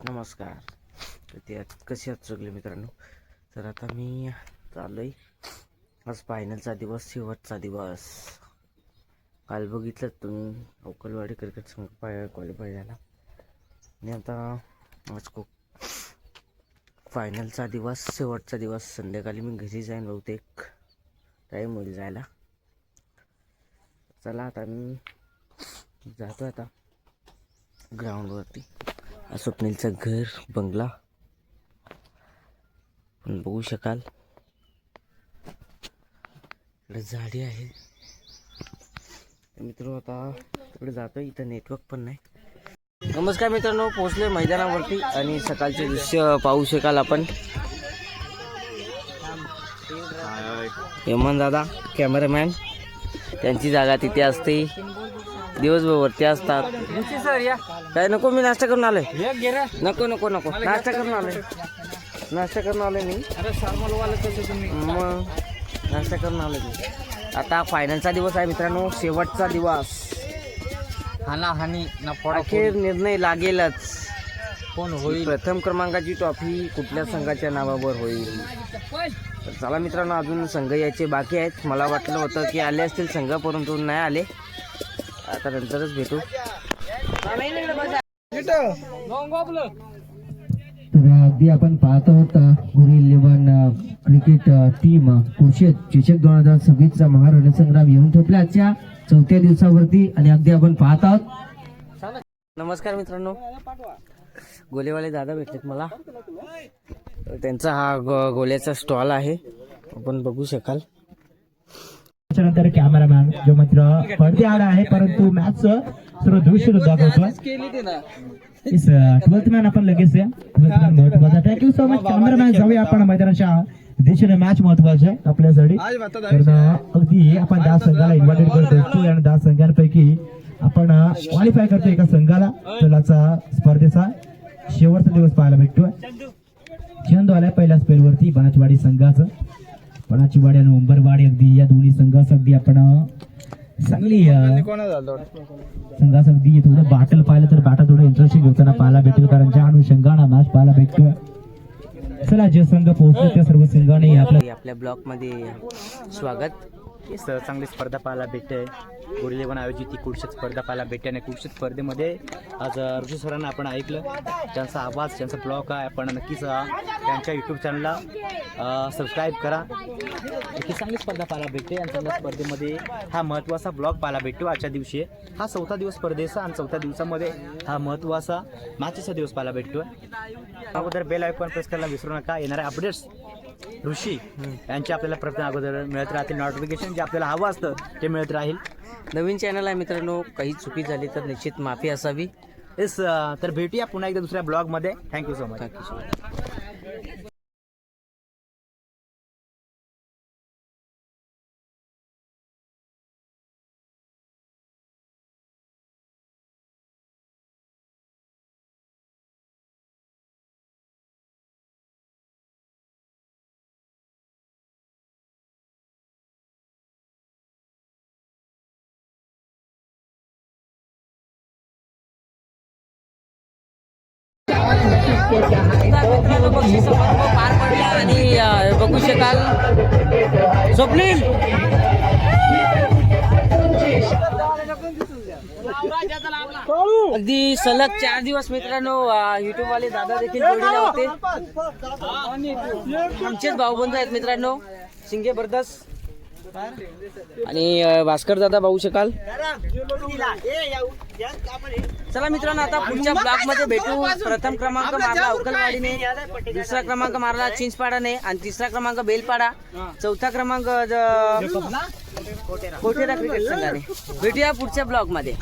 नमस्कार. तर ते कशी आहात सगळे मित्रांनो. तर आता मी चाललो आहे. आज फायनलचा दिवस, शेवटचा दिवस. काल बघितलं तुम्ही अवकलवाडी क्रिकेट संघ क्वालिफाय झाला आणि आता आज फायनलचा दिवस, शेवटचा दिवस. संध्याकाळी मी घरी जाईन, बहुतेक टाईम होईल जायला. चला आता मी जातो आता ग्राउंडवरती. स्वप्नीलचं घर, बंगला पण बघू शकाल. इकडे झाडी आहे मित्र. आता तिकडे जातो, इथं नेटवर्क पण नाही. नमस्कार मित्रांनो, पोहोचले मैदानावरती आणि सकाळचे दृश्य पाहू शकाल आपण. हेमंत दादा कॅमेरामॅन, त्यांची जागा तिथे असते, दिवसभर वरती असतात. काय नको, मी नाश्ता करून आलोय. नको नको नको, नाश्ता करून आलोय मी. मग नाश्ता करून आलोय मी. आता फायनलचा दिवस आहे मित्रांनो, शेवटचा दिवस. हानाहानी अखेर निर्णय लागेलच. कोण होईल प्रथम क्रमांकाची ट्रॉफी, कुठल्या संघाच्या नावावर होईल. तर चला मित्रांनो, अजून संघ यायचे बाकी आहेत. मला वाटलं होतं की आले असतील संघ, परंतु नाही आले. आता नंतरच भेटू. तर अगदी आपण पाहत आहोत गुरु 11 क्रिकेट टीम कुर्शेत चषक 2026 चा महारणसंग्राम येऊन ठेपला आजच्या 4थ्या दिवसावरती. आणि अगदी आपण पाहत आहोत. नमस्कार मित्रांनो, गोलेवाले दादा भेटलेत मला. त्यांचा हा गोल्याचा स्टॉल आहे, आपण बघू शकाल. त्याच्यानंतर कॅमेरामॅन जो मात्र पडदे आड आहे, परंतु मॅच सर्व दृश्य दाखवतो. 12th मॅन आपण लगेच महत्वाचा. Thank you so much cameraman. जाऊया आपण मैदानाच्या दिशेने. मॅच महत्वाचे आहे आपल्यासाठी. अगदी आपण 10 संघाला इन्व्हाइटेड करतो आणि 10 संघांपैकी आपण क्वालिफाय करतो एका संघाला. चलाचा स्पर्धेचा शेवटचा दिवस पाहायला भेटतोय. चंदू आलाय पहिल्या स्पेलवरती बनाचवाडी संघाचं. बनाचवाडी आणि उंबरवाडी, अगदी या दोन्ही संघास अगदी आपण चांगली संघास अगदी थोडं बॅटल पाहिलं तर बॅटल थोडं इंटरेस्टिंग होताना पाहायला भेटेल, कारण ज्या अनुषंगाने मॅच पाहायला भेटतोय. चला, जे संघ पोहोचले त्या सर्व संघाने आपल्या ब्लॉक मध्ये स्वागत. चांगली स्पर्धा पाहायला भेटते. गुरु 11 आयोजित ही कुडशेत स्पर्धा पाहायला भेटते आणि कुडशेत स्पर्धेमध्ये आज ऋषी सरांना आपण ऐकलं. त्यांचा आवाज, त्यांचा ब्लॉग आहे. आपण नक्कीच त्यांच्या यूट्यूब चॅनलला सबस्क्राईब करा. ही चांगली स्पर्धा पाहायला भेटते आणि चांगल्या स्पर्धेमध्ये हा महत्त्वाचा ब्लॉग पाहायला भेटतो. आजच्या दिवशी हा 4था दिवस स्पर्धेचा आणि 4थ्या दिवसामध्ये हा महत्त्वाचा मॅचचा दिवस पाहायला भेटतोय. अगोदर बेल आयकॉन प्रेस करायला विसरू नका. येणाऱ्या अपडेट्स ऋषी यांचे आपल्याला प्रथम अगोदर मिळत राहतील. नोटिफिकेशन जे आपल्याला हवं असतं ते मिळत राहील. नवीन चॅनल आहे मित्रांनो, काही चुकी झाली तर निश्चित माफी असावी. येस, तर भेटूया पुन्हा एकदा दुसऱ्या ब्लॉगमध्ये. Thank you so much. बक्षीस समारंभ पार पडला आणि बघू शकाल स्वप्नील अगदी सलग 4 दिवस मित्रांनो युट्यूब वाले दादा देखील जोडीला होते. आमचेच भाऊबंद आहेत मित्रांनो, शिंगे ब्रदर्स आणि भास्कर दादा पाहू शकाल. चला मित्रांनो, आता पुढच्या ब्लॉक मध्ये भेटू. प्रथम क्रमांक मारला अवकलवाडीने, दुसरा क्रमांक मारला चिंचपाडाने आणि तिसरा क्रमांक बेलपाडा, 4था क्रमांक कोटेरा क्रिकेट संघाने. भेटूया पुढच्या ब्लॉक मध्ये.